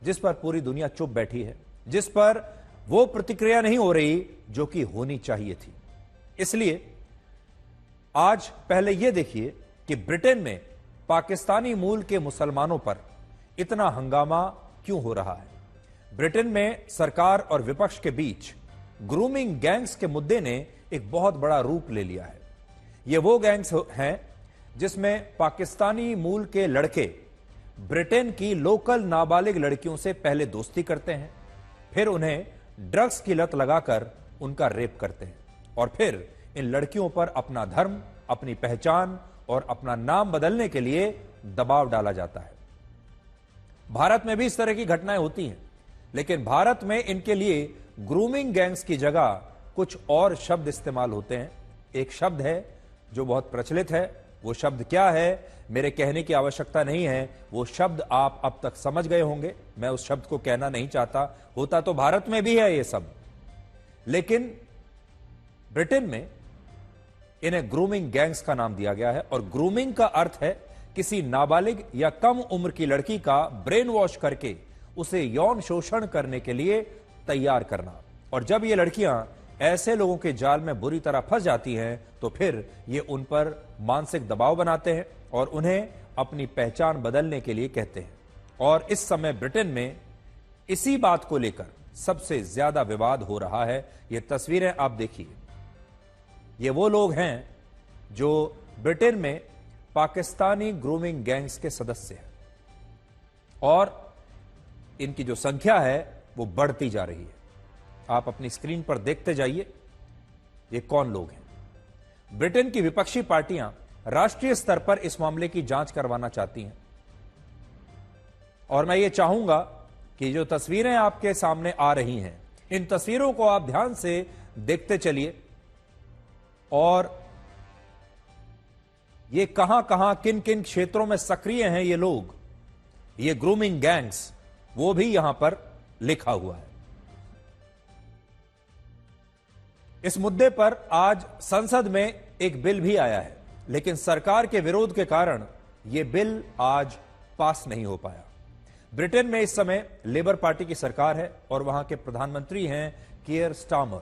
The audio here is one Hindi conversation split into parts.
जिस पर पूरी दुनिया चुप बैठी है, जिस पर वो प्रतिक्रिया नहीं हो रही जो कि होनी चाहिए थी। इसलिए आज पहले यह देखिए कि ब्रिटेन में पाकिस्तानी मूल के मुसलमानों पर इतना हंगामा क्यों हो रहा है। ब्रिटेन में सरकार और विपक्ष के बीच ग्रूमिंग गैंग्स के मुद्दे ने एक बहुत बड़ा रूप ले लिया है। ये वो गैंग्स हैं जिसमें पाकिस्तानी मूल के लड़के ब्रिटेन की लोकल नाबालिग लड़कियों से पहले दोस्ती करते हैं, फिर उन्हें ड्रग्स की लत लगाकर उनका रेप करते हैं और फिर इन लड़कियों पर अपना धर्म, अपनी पहचान और अपना नाम बदलने के लिए दबाव डाला जाता है। भारत में भी इस तरह की घटनाएं होती हैं, लेकिन भारत में इनके लिए ग्रूमिंग गैंग्स की जगह कुछ और शब्द इस्तेमाल होते हैं। एक शब्द है जो बहुत प्रचलित है। वो शब्द क्या है, मेरे कहने की आवश्यकता नहीं है, वो शब्द आप अब तक समझ गए होंगे। मैं उस शब्द को कहना नहीं चाहता, होता तो भारत में भी है ये सब, लेकिन ब्रिटेन में इन्हें ग्रूमिंग गैंग्स का नाम दिया गया है। और ग्रूमिंग का अर्थ है किसी नाबालिग या कम उम्र की लड़की का ब्रेन वॉश करके उसे यौन शोषण करने के लिए तैयार करना। और जब ये लड़कियां ऐसे लोगों के जाल में बुरी तरह फंस जाती हैं तो फिर ये उन पर मानसिक दबाव बनाते हैं और उन्हें अपनी पहचान बदलने के लिए कहते हैं। और इस समय ब्रिटेन में इसी बात को लेकर सबसे ज्यादा विवाद हो रहा है। ये तस्वीरें आप देखिए, ये वो लोग हैं जो ब्रिटेन में पाकिस्तानी ग्रूमिंग गैंग्स के सदस्य हैं और इनकी जो संख्या है वो बढ़ती जा रही है। आप अपनी स्क्रीन पर देखते जाइए ये कौन लोग हैं। ब्रिटेन की विपक्षी पार्टियां राष्ट्रीय स्तर पर इस मामले की जांच करवाना चाहती हैं और मैं ये चाहूंगा कि जो तस्वीरें आपके सामने आ रही हैं, इन तस्वीरों को आप ध्यान से देखते चलिए और ये कहां कहां किन किन क्षेत्रों में सक्रिय हैं ये लोग, ये ग्रूमिंग गैंग्स, वो भी यहां पर लिखा हुआ है। इस मुद्दे पर आज संसद में एक बिल भी आया है, लेकिन सरकार के विरोध के कारण यह बिल आज पास नहीं हो पाया। ब्रिटेन में इस समय लेबर पार्टी की सरकार है और वहां के प्रधानमंत्री हैं कीयर स्टार्मर,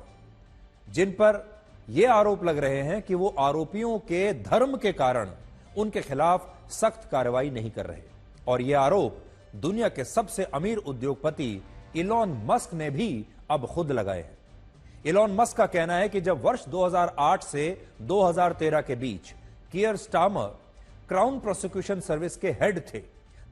जिन पर यह आरोप लग रहे हैं कि वो आरोपियों के धर्म के कारण उनके खिलाफ सख्त कार्रवाई नहीं कर रहे। और यह आरोप दुनिया के सबसे अमीर उद्योगपति इलॉन मस्क ने भी अब खुद लगाए हैं। इलॉन मस्क का कहना है कि जब वर्ष 2008 से 2013 के बीच कीयर स्टार्मर क्राउन प्रोसिक्यूशन सर्विस के हेड थे,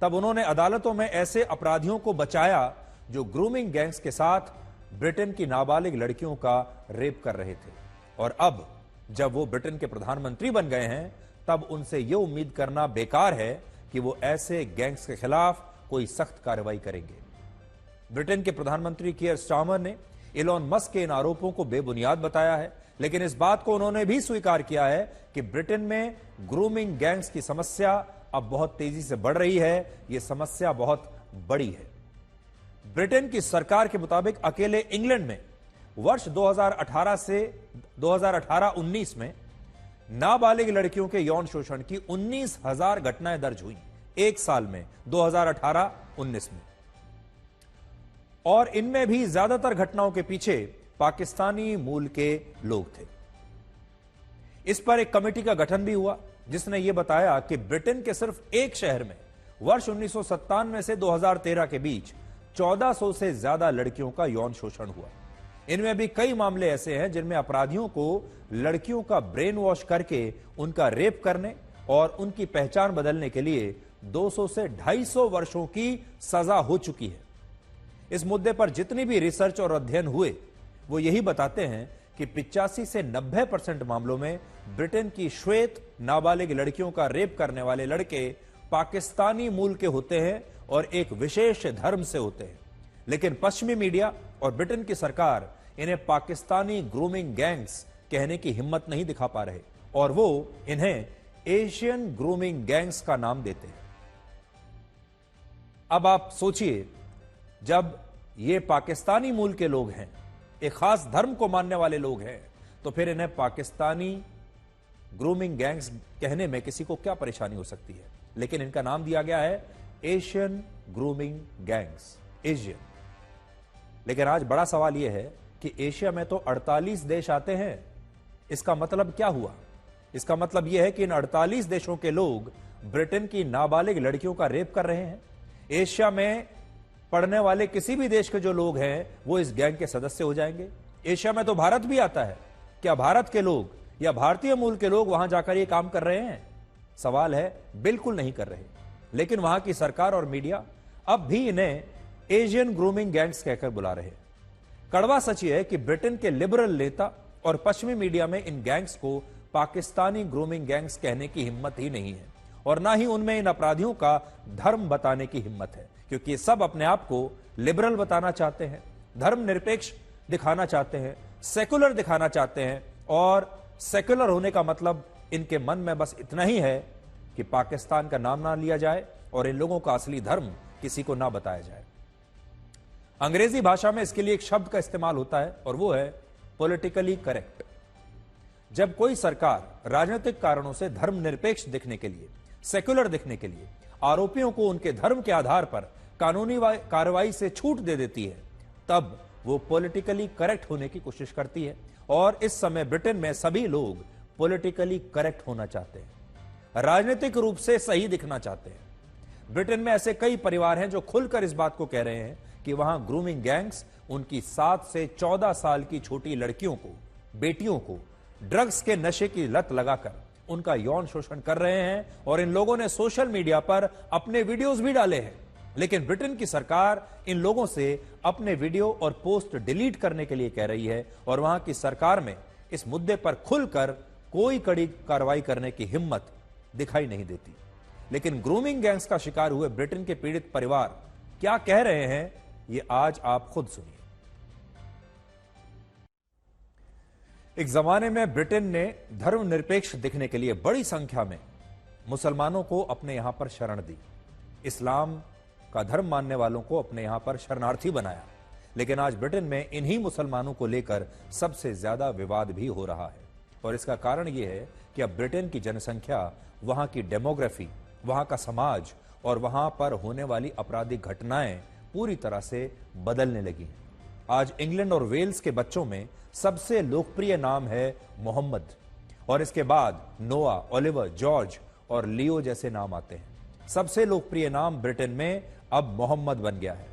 तब उन्होंने अदालतों में ऐसे अपराधियों को बचाया जो ग्रूमिंग गैंग्स के साथ ब्रिटेन की नाबालिग लड़कियों का रेप कर रहे थे। और अब जब वो ब्रिटेन के प्रधानमंत्री बन गए हैं, तब उनसे यह उम्मीद करना बेकार है कि वो ऐसे गैंग्स के खिलाफ कोई सख्त कार्रवाई करेंगे। ब्रिटेन के प्रधानमंत्री कीयर स्टार्मर ने इलॉन मस्क के इन आरोपों को बेबुनियाद बताया है, लेकिन इस बात को उन्होंने भी स्वीकार किया है कि ब्रिटेन में ग्रूमिंग गैंग्स की समस्या अब बहुत तेजी से बढ़ रही है। यह समस्या बहुत बड़ी है। ब्रिटेन की सरकार के मुताबिक अकेले इंग्लैंड में वर्ष 2018 से 2018-19 में नाबालिग लड़कियों के यौन शोषण की 19,000 घटनाएं दर्ज हुई एक साल में, 2018-19 में। और इनमें भी ज्यादातर घटनाओं के पीछे पाकिस्तानी मूल के लोग थे। इस पर एक कमेटी का गठन भी हुआ जिसने यह बताया कि ब्रिटेन के सिर्फ एक शहर में वर्ष 1997 से 2013 के बीच 1400 से ज्यादा लड़कियों का यौन शोषण हुआ। इनमें भी कई मामले ऐसे हैं जिनमें अपराधियों को लड़कियों का ब्रेन वॉश करके उनका रेप करने और उनकी पहचान बदलने के लिए 200 से 250 वर्षों की सजा हो चुकी है। इस मुद्दे पर जितनी भी रिसर्च और अध्ययन हुए वो यही बताते हैं कि 85 से 90% मामलों में ब्रिटेन की श्वेत नाबालिग लड़कियों का रेप करने वाले लड़के पाकिस्तानी मूल के होते हैं और एक विशेष धर्म से होते हैं। लेकिन पश्चिमी मीडिया और ब्रिटेन की सरकार इन्हें पाकिस्तानी ग्रूमिंग गैंग्स कहने की हिम्मत नहीं दिखा पा रहे और वो इन्हें एशियन ग्रूमिंग गैंग्स का नाम देते हैं। अब आप सोचिए, जब ये पाकिस्तानी मूल के लोग हैं, एक खास धर्म को मानने वाले लोग हैं, तो फिर इन्हें पाकिस्तानी ग्रूमिंग गैंग्स कहने में किसी को क्या परेशानी हो सकती है। लेकिन इनका नाम दिया गया है एशियन ग्रूमिंग गैंग्स। एशियन। लेकिन आज बड़ा सवाल यह है कि एशिया में तो 48 देश आते हैं। इसका मतलब क्या हुआ? इसका मतलब यह है कि इन 48 देशों के लोग ब्रिटेन की नाबालिग लड़कियों का रेप कर रहे हैं। एशिया में पढ़ने वाले किसी भी देश के जो लोग हैं वो इस गैंग के सदस्य हो जाएंगे। एशिया में तो भारत भी आता है। क्या भारत के लोग या भारतीय मूल के लोग वहां जाकर ये काम कर रहे हैं? सवाल है, बिल्कुल नहीं कर रहे। लेकिन वहां की सरकार और मीडिया अब भी इन्हें एशियन ग्रूमिंग गैंग्स कहकर बुला रहे हैं। कड़वा सच यह है कि ब्रिटेन के लिबरल नेता और पश्चिमी मीडिया में इन गैंग्स को पाकिस्तानी ग्रूमिंग गैंग्स कहने की हिम्मत ही नहीं है, और ना ही उनमें इन अपराधियों का धर्म बताने की हिम्मत है, क्योंकि ये सब अपने आप को लिबरल बताना चाहते हैं, धर्मनिरपेक्ष दिखाना चाहते हैं, सेकुलर दिखाना चाहते हैं। और सेकुलर होने का मतलब इनके मन में बस इतना ही है कि पाकिस्तान का नाम ना लिया जाए और इन लोगों का असली धर्म किसी को ना बताया जाए। अंग्रेजी भाषा में इसके लिए एक शब्द का इस्तेमाल होता है और वो है पॉलिटिकली करेक्ट। जब कोई सरकार राजनीतिक कारणों से धर्मनिरपेक्ष दिखने के लिए, सेकुलर दिखने के लिए आरोपियों को उनके धर्म के आधार पर कानूनी कार्रवाई से छूट दे देती है, तब वो पॉलिटिकली करेक्ट होने की कोशिश करती है। और इस समय ब्रिटेन में सभी लोग पॉलिटिकली करेक्ट होना चाहते हैं, राजनीतिक रूप से सही दिखना चाहते हैं। ब्रिटेन में ऐसे कई परिवार हैं जो खुलकर इस बात को कह रहे हैं कि वहां ग्रूमिंग गैंग्स उनकी 7 से 14 साल की छोटी लड़कियों को, बेटियों को ड्रग्स के नशे की लत लगाकर उनका यौन शोषण कर रहे हैं। और इन लोगों ने सोशल मीडिया पर अपने वीडियोस भी डाले हैं। लेकिन ब्रिटेन की सरकार इन लोगों से अपने वीडियो और पोस्ट डिलीट करने के लिए कह रही है, और वहां की सरकार में इस मुद्दे पर खुलकर कोई कड़ी कार्रवाई करने की हिम्मत दिखाई नहीं देती। लेकिन ग्रूमिंग गैंग्स का शिकार हुए ब्रिटेन के पीड़ित परिवार क्या कह रहे हैं, ये आज आप खुद सुनिए। एक जमाने में ब्रिटेन ने धर्मनिरपेक्ष दिखने के लिए बड़ी संख्या में मुसलमानों को अपने यहां पर शरण दी, इस्लाम का धर्म मानने वालों को अपने यहां पर शरणार्थी बनाया। लेकिन आज ब्रिटेन में इन्हीं मुसलमानों को लेकर सबसे ज्यादा विवाद भी हो रहा है। और इसका कारण यह है कि अब ब्रिटेन की जनसंख्या, वहां की डेमोग्राफी, वहां का समाज और वहां पर होने वाली आपराधिक घटनाएं पूरी तरह से बदलने लगी हैं। आज इंग्लैंड और वेल्स के बच्चों में सबसे लोकप्रिय नाम है मोहम्मद, और इसके बाद नोआ, ओलिवर, जॉर्ज और लियो जैसे नाम आते हैं। सबसे लोकप्रिय नाम ब्रिटेन में अब मोहम्मद बन गया है।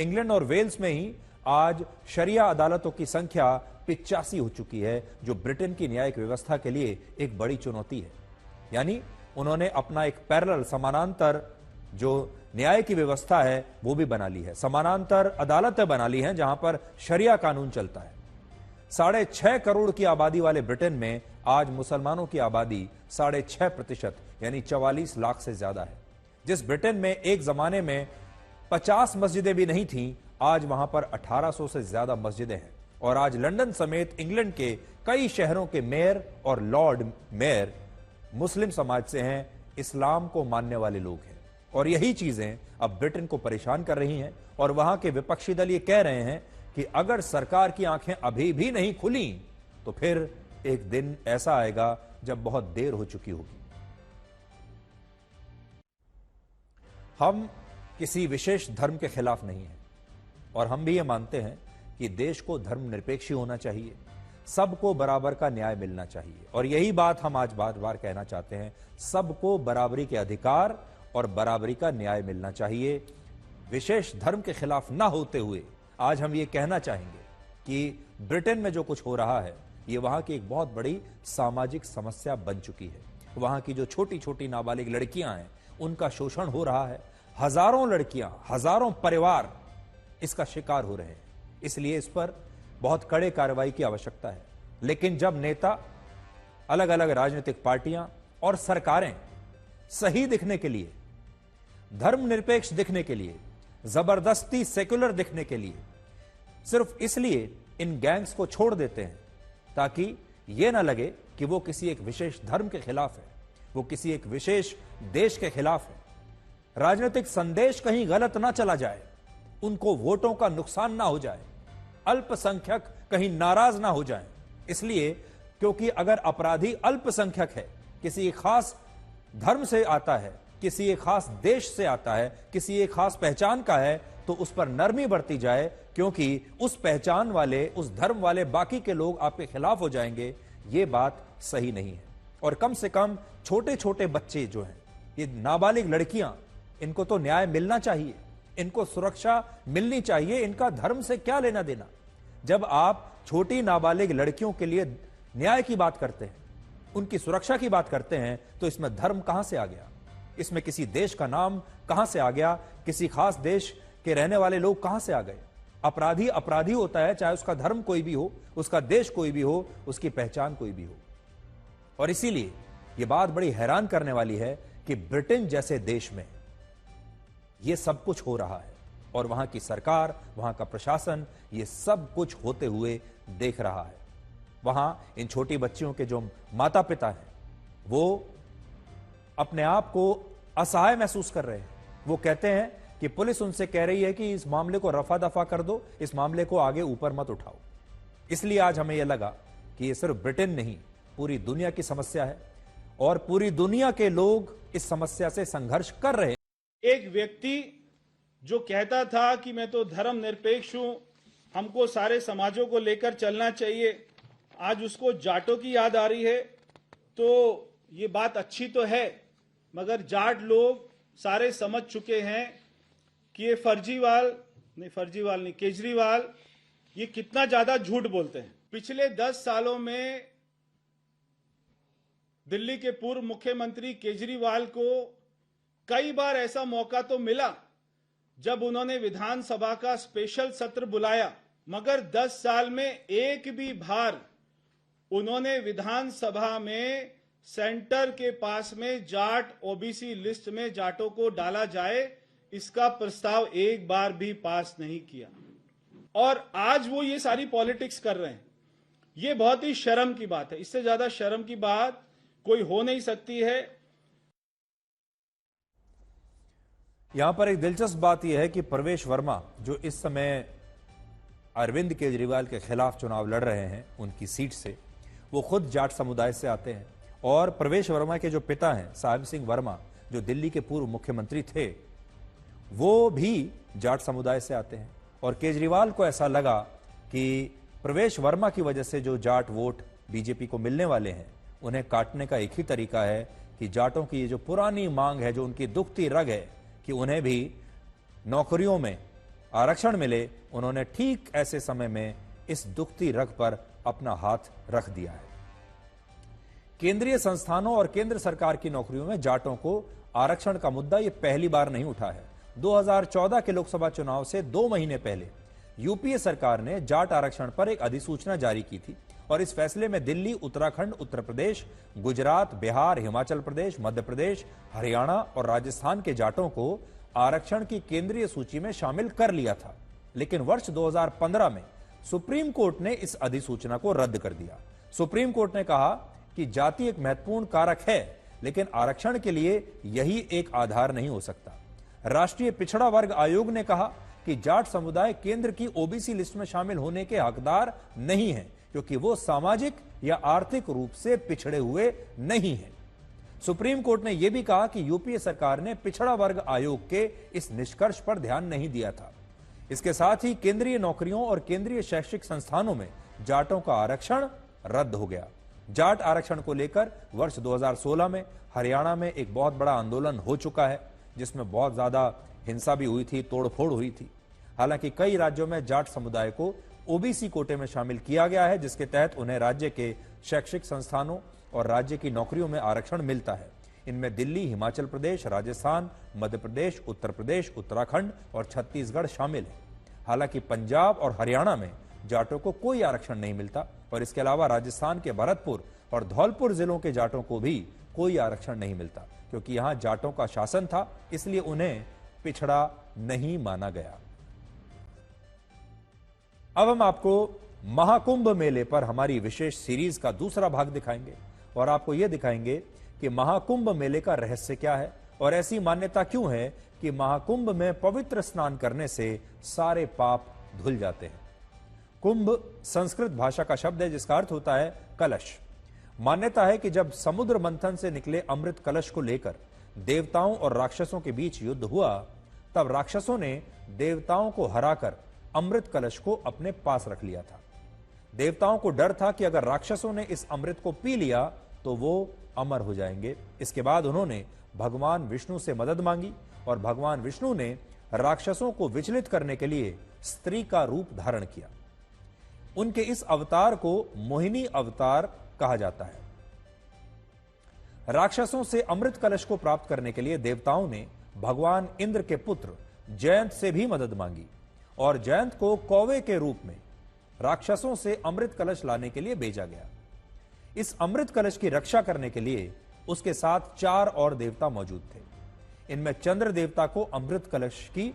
इंग्लैंड और वेल्स में ही आज शरिया अदालतों की संख्या 85 हो चुकी है, जो ब्रिटेन की न्यायिक व्यवस्था के लिए एक बड़ी चुनौती है। यानी उन्होंने अपना एक पैरेलल, समानांतर जो न्याय की व्यवस्था है वो भी बना ली है, समानांतर अदालतें बना ली हैं जहां पर शरिया कानून चलता है। 6.5 करोड़ की आबादी वाले ब्रिटेन में आज मुसलमानों की आबादी 6.5% यानी 44 लाख से ज्यादा है। जिस ब्रिटेन में एक जमाने में 50 मस्जिदें भी नहीं थीं, आज वहां पर 1800 से ज्यादा मस्जिदें हैं। और आज लंदन समेत इंग्लैंड के कई शहरों के मेयर और लॉर्ड मेयर मुस्लिम समाज से हैं, इस्लाम को मानने वाले लोग हैं। और यही चीजें अब ब्रिटेन को परेशान कर रही हैं। और वहां के विपक्षी दल ये कह रहे हैं कि अगर सरकार की आंखें अभी भी नहीं खुली तो फिर एक दिन ऐसा आएगा जब बहुत देर हो चुकी होगी। हम किसी विशेष धर्म के खिलाफ नहीं हैं, और हम भी ये मानते हैं कि देश को धर्मनिरपेक्ष होना चाहिए, सबको बराबर का न्याय मिलना चाहिए। और यही बात हम आज बार बार कहना चाहते हैं, सबको बराबरी के अधिकार और बराबरी का न्याय मिलना चाहिए। विशेष धर्म के खिलाफ ना होते हुए आज हम ये कहना चाहेंगे कि ब्रिटेन में जो कुछ हो रहा है ये वहां की एक बहुत बड़ी सामाजिक समस्या बन चुकी है। वहां की जो छोटी छोटी नाबालिग लड़कियां हैं उनका शोषण हो रहा है। हजारों लड़कियां, हजारों परिवार इसका शिकार हो रहे हैं। इसलिए इस पर बहुत कड़े कार्रवाई की आवश्यकता है। लेकिन जब नेता, अलग अलग राजनीतिक पार्टियां और सरकारें सही दिखने के लिए, धर्मनिरपेक्ष दिखने के लिए, जबरदस्ती सेकुलर दिखने के लिए, सिर्फ इसलिए इन गैंग्स को छोड़ देते हैं ताकि यह ना लगे कि वो किसी एक विशेष धर्म के खिलाफ है, वो किसी एक विशेष देश के खिलाफ है, राजनीतिक संदेश कहीं गलत ना चला जाए, उनको वोटों का नुकसान ना हो जाए, अल्पसंख्यक कहीं नाराज ना हो जाएं। इसलिए क्योंकि अगर अपराधी अल्पसंख्यक है, किसी खास धर्म से आता है, किसी एक खास देश से आता है, किसी एक खास पहचान का है, तो उस पर नरमी बरती जाए, क्योंकि उस पहचान वाले, उस धर्म वाले बाकी के लोग आपके खिलाफ हो जाएंगे, ये बात सही नहीं है। और कम से कम छोटे छोटे बच्चे जो हैं, ये नाबालिग लड़कियां, इनको तो न्याय मिलना चाहिए, इनको सुरक्षा मिलनी चाहिए। इनका धर्म से क्या लेना देना? जब आप छोटी नाबालिग लड़कियों के लिए न्याय की बात करते हैं, उनकी सुरक्षा की बात करते हैं, तो इसमें धर्म कहां से आ गया? इसमें किसी देश का नाम कहां से आ गया? किसी खास देश के रहने वाले लोग कहां से आ गए? अपराधी अपराधी होता है, चाहे उसका धर्म कोई भी हो, उसका देश कोई भी हो, उसकी पहचान कोई भी हो। और इसीलिए यह बात बड़ी हैरान करने वाली है कि ब्रिटेन जैसे देश में यह सब कुछ हो रहा है और वहां की सरकार, वहां का प्रशासन यह सब कुछ होते हुए देख रहा है। वहां इन छोटी बच्चियों के जो माता पिता हैं, वो अपने आप को असहाय महसूस कर रहे हैं। वो कहते हैं कि पुलिस उनसे कह रही है कि इस मामले को रफा दफा कर दो, इस मामले को आगे ऊपर मत उठाओ। इसलिए आज हमें यह लगा कि यह सिर्फ ब्रिटेन नहीं, पूरी दुनिया की समस्या है और पूरी दुनिया के लोग इस समस्या से संघर्ष कर रहे हैं। एक व्यक्ति जो कहता था कि मैं तो धर्मनिरपेक्ष हूं, हमको सारे समाजों को लेकर चलना चाहिए, आज उसको जाटों की याद आ रही है। तो ये बात अच्छी तो है, मगर जाट लोग सारे समझ चुके हैं कि ये फर्जीवाल नहीं, केजरीवाल ये कितना ज्यादा झूठ बोलते हैं। पिछले 10 सालों में दिल्ली के पूर्व मुख्यमंत्री केजरीवाल को कई बार ऐसा मौका तो मिला जब उन्होंने विधानसभा का स्पेशल सत्र बुलाया, मगर 10 साल में एक भी बार उन्होंने विधानसभा में सेंटर के पास में जाट ओबीसी लिस्ट में जाटों को डाला जाए, इसका प्रस्ताव एक बार भी पास नहीं किया। और आज वो ये सारी पॉलिटिक्स कर रहे हैं। ये बहुत ही शर्म की बात है। इससे ज्यादा शर्म की बात कोई हो नहीं सकती है। यहां पर एक दिलचस्प बात यह है कि प्रवेश वर्मा, जो इस समय अरविंद केजरीवाल के खिलाफ चुनाव लड़ रहे हैं उनकी सीट से, वो खुद जाट समुदाय से आते हैं। और प्रवेश वर्मा के जो पिता हैं, साहिब सिंह वर्मा, जो दिल्ली के पूर्व मुख्यमंत्री थे, वो भी जाट समुदाय से आते हैं। और केजरीवाल को ऐसा लगा कि प्रवेश वर्मा की वजह से जो जाट वोट बीजेपी को मिलने वाले हैं, उन्हें काटने का एक ही तरीका है कि जाटों की ये जो पुरानी मांग है, जो उनकी दुखती रग है कि उन्हें भी नौकरियों में आरक्षण मिले, उन्होंने ठीक ऐसे समय में इस दुखती रग पर अपना हाथ रख दिया है। केंद्रीय संस्थानों और केंद्र सरकार की नौकरियों में जाटों को आरक्षण का मुद्दा ये पहली बार नहीं उठा है। 2014 के लोकसभा चुनाव से 2 महीने पहले यूपीए सरकार ने जाट आरक्षण पर एक अधिसूचना जारी की थी और इस फैसले में दिल्ली, उत्तराखंड, उत्तर प्रदेश, गुजरात, बिहार, हिमाचल प्रदेश, मध्य प्रदेश, हरियाणा और राजस्थान के जाटों को आरक्षण की केंद्रीय सूची में शामिल कर लिया था। लेकिन वर्ष 2015 में सुप्रीम कोर्ट ने इस अधिसूचना को रद्द कर दिया। सुप्रीम कोर्ट ने कहा कि जाति एक महत्वपूर्ण कारक है, लेकिन आरक्षण के लिए यही एक आधार नहीं हो सकता। राष्ट्रीय पिछड़ा वर्ग आयोग ने कहा कि जाट समुदाय केंद्र की ओबीसी लिस्ट में शामिल होने के हकदार नहीं है, क्योंकि वो सामाजिक या आर्थिक रूप से पिछड़े हुए नहीं हैं। सुप्रीम कोर्ट ने यह भी कहा कि यूपीए सरकार ने पिछड़ा वर्ग आयोग के इस निष्कर्ष पर ध्यान नहीं दिया था। इसके साथ ही केंद्रीय नौकरियों और केंद्रीय शैक्षिक संस्थानों में जाटों का आरक्षण रद्द हो गया। जाट आरक्षण को लेकर वर्ष 2016 में हरियाणा में एक बहुत बड़ा आंदोलन हो चुका है, जिसमें बहुत ज्यादा हिंसा भी हुई थी, तोड़फोड़ हुई थी। हालांकि कई राज्यों में जाट समुदाय को ओबीसी कोटे में शामिल किया गया है, जिसके तहत उन्हें राज्य के शैक्षिक संस्थानों और राज्य की नौकरियों में आरक्षण मिलता है। इनमें दिल्ली, हिमाचल प्रदेश, राजस्थान, मध्य प्रदेश, उत्तर प्रदेश, उत्तराखंड और छत्तीसगढ़ शामिल है। हालांकि पंजाब और हरियाणा में जाटों को कोई आरक्षण नहीं मिलता और इसके अलावा राजस्थान के भरतपुर और धौलपुर जिलों के जाटों को भी कोई आरक्षण नहीं मिलता, क्योंकि यहां जाटों का शासन था, इसलिए उन्हें पिछड़ा नहीं माना गया। अब हम आपको महाकुंभ मेले पर हमारी विशेष सीरीज का दूसरा भाग दिखाएंगे और आपको यह दिखाएंगे कि महाकुंभ मेले का रहस्य क्या है और ऐसी मान्यता क्यों है कि महाकुंभ में पवित्र स्नान करने से सारे पाप धुल जाते हैं। कुंभ संस्कृत भाषा का शब्द है जिसका अर्थ होता है कलश। मान्यता है कि जब समुद्र मंथन से निकले अमृत कलश को लेकर देवताओं और राक्षसों के बीच युद्ध हुआ, तब राक्षसों ने देवताओं को हराकर अमृत कलश को अपने पास रख लिया था। देवताओं को डर था कि अगर राक्षसों ने इस अमृत को पी लिया तो वो अमर हो जाएंगे। इसके बाद उन्होंने भगवान विष्णु से मदद मांगी और भगवान विष्णु ने राक्षसों को विचलित करने के लिए स्त्री का रूप धारण किया। उनके इस अवतार को मोहिनी अवतार कहा जाता है। राक्षसों से अमृत कलश को प्राप्त करने के लिए देवताओं ने भगवान इंद्र के पुत्र जयंत से भी मदद मांगी और जयंत को कौवे के रूप में राक्षसों से अमृत कलश लाने के लिए भेजा गया। इस अमृत कलश की रक्षा करने के लिए उसके साथ 4 और देवता मौजूद थे। इनमें चंद्र देवता को अमृत कलश की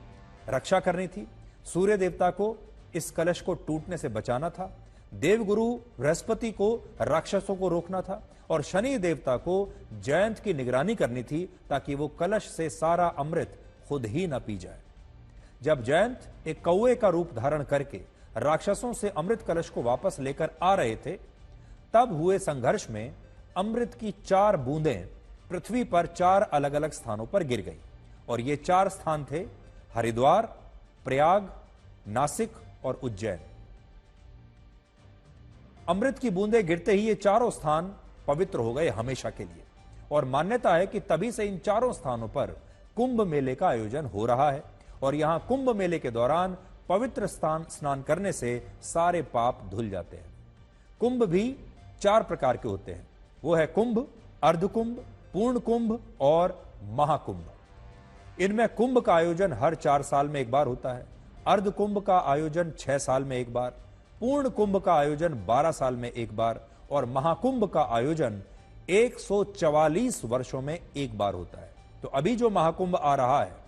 रक्षा करनी थी, सूर्य देवता को इस कलश को टूटने से बचाना था, देवगुरु बृहस्पति को राक्षसों को रोकना था और शनि देवता को जयंत की निगरानी करनी थी ताकि वो कलश से सारा अमृत खुद ही न पी जाए। जब जयंत एक कौवे का रूप धारण करके राक्षसों से अमृत कलश को वापस लेकर आ रहे थे, तब हुए संघर्ष में अमृत की 4 बूंदें पृथ्वी पर 4 अलग अलग स्थानों पर गिर गई और ये 4 स्थान थे हरिद्वार, प्रयाग, नासिक और उज्जैन। अमृत की बूंदें गिरते ही ये चारों स्थान पवित्र हो गए हमेशा के लिए और मान्यता है कि तभी से इन चारों स्थानों पर कुंभ मेले का आयोजन हो रहा है और यहां कुंभ मेले के दौरान पवित्र स्नान करने से सारे पाप धुल जाते हैं। कुंभ भी 4 प्रकार के होते हैं, वो है कुंभ, अर्धकुंभ, पूर्ण कुंभ और महाकुंभ। इनमें कुंभ का आयोजन हर 4 साल में एक बार होता है, अर्धकुंभ का आयोजन 6 साल में एक बार, पूर्ण कुंभ का आयोजन 12 साल में एक बार और महाकुंभ का आयोजन 144 वर्षों में एक बार होता है। तो अभी जो महाकुंभ आ रहा है,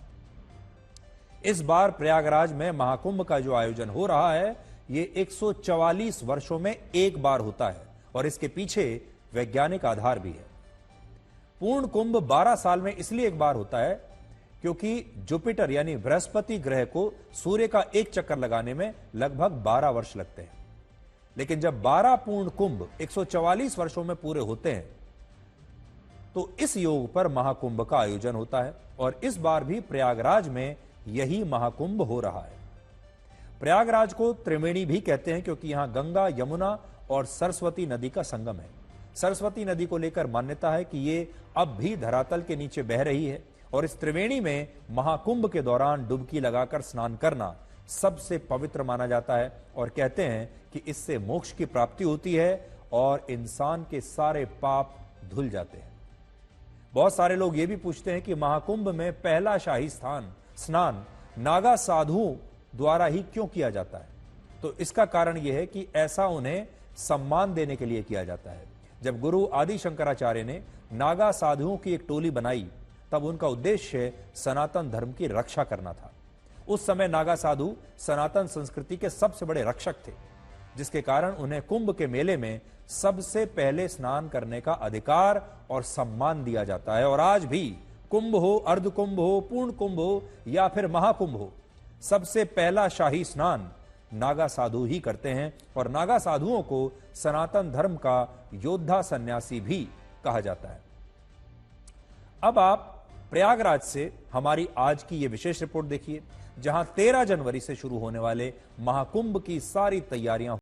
इस बार प्रयागराज में महाकुंभ का जो आयोजन हो रहा है ये 144 वर्षों में एक बार होता है और इसके पीछे वैज्ञानिक आधार भी है। पूर्ण कुंभ 12 साल में इसलिए एक बार होता है क्योंकि जुपिटर यानी बृहस्पति ग्रह को सूर्य का एक चक्कर लगाने में लगभग 12 वर्ष लगते हैं। लेकिन जब 12 पूर्ण कुंभ 144 वर्षों में पूरे होते हैं तो इस योग पर महाकुंभ का आयोजन होता है और इस बार भी प्रयागराज में यही महाकुंभ हो रहा है। प्रयागराज को त्रिवेणी भी कहते हैं क्योंकि यहां गंगा, यमुना और सरस्वती नदी का संगम है। सरस्वती नदी को लेकर मान्यता है कि ये अब भी धरातल के नीचे बह रही है और इस त्रिवेणी में महाकुंभ के दौरान डुबकी लगाकर स्नान करना सबसे पवित्र माना जाता है और कहते हैं कि इससे मोक्ष की प्राप्ति होती है और इंसान के सारे पाप धुल जाते हैं। बहुत सारे लोग ये भी पूछते हैं कि महाकुंभ में पहला शाही स्नान नागा साधुओं द्वारा ही क्यों किया जाता है? तो इसका कारण यह है कि ऐसा उन्हें सम्मान देने के लिए किया जाता है। जब गुरु आदि शंकराचार्य ने नागा साधुओं की एक टोली बनाई तब उनका उद्देश्य सनातन धर्म की रक्षा करना था। उस समय नागा साधु सनातन संस्कृति के सबसे बड़े रक्षक थे, जिसके कारण उन्हें कुंभ के मेले में सबसे पहले स्नान करने का अधिकार और सम्मान दिया जाता है। और आज भी कुंभ हो, अर्धकुंभ हो, पूर्ण कुंभ हो या फिर महाकुंभ हो, सबसे पहला शाही स्नान नागा साधु ही करते हैं और नागा साधुओं को सनातन धर्म का योद्धा सन्यासी भी कहा जाता है। अब आप प्रयागराज से हमारी आज की यह विशेष रिपोर्ट देखिए, जहां 13 जनवरी से शुरू होने वाले महाकुंभ की सारी तैयारियां